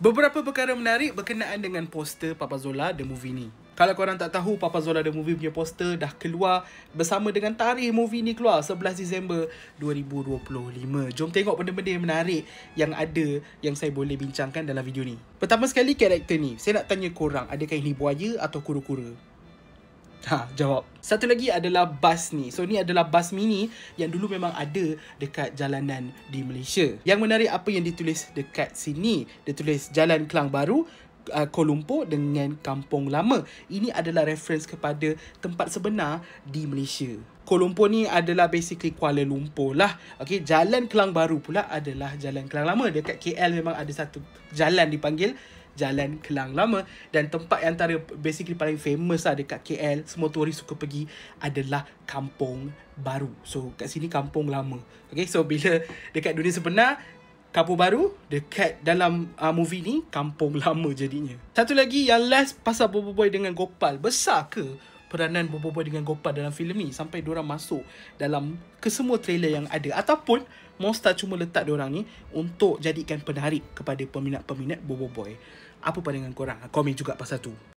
Beberapa perkara menarik berkenaan dengan poster Papa Zola The Movie ni. Kalau korang tak tahu, Papa Zola The Movie punya poster dah keluar bersama dengan tarikh movie ni keluar 11 Disember 2025. Jom tengok benda-benda yang menarik yang ada yang saya boleh bincangkan dalam video ni. Pertama sekali, karakter ni. Saya nak tanya korang, adakah ini buaya atau kura-kura? Jawab. Satu lagi adalah bas ni. So ni adalah bas mini yang dulu memang ada dekat jalanan di Malaysia. Yang menarik apa yang ditulis dekat sini. Dia tulis Jalan Klang Baru, Kuala Lumpur dengan Kampung Lama. Ini adalah reference kepada tempat sebenar di Malaysia. Kuala Lumpur ni adalah basically Kuala Lumpur lah. Okay, Jalan Klang Baru pula adalah Jalan Klang Lama. Dekat KL memang ada satu jalan dipanggil Jalan Klang Lama. Dan tempat yang antara basically paling famous lah dekat KL, semua turis suka pergi, adalah Kampung Baru. So kat sini Kampung Lama. Okay, so bila dekat dunia sebenar Kampung Baru, dekat dalam movie ni Kampung Lama jadinya. Satu lagi yang last pasal Bobo Boy dengan Gopal. Besar ke peranan Bobo Boy dengan Gopal dalam filem ni sampai diorang masuk dalam kesemua trailer yang ada, ataupun Monster cuma letak diorang ni untuk jadikan penarik kepada peminat-peminat Bobo Boy? Apa pandangan korang? Komen juga pasal tu.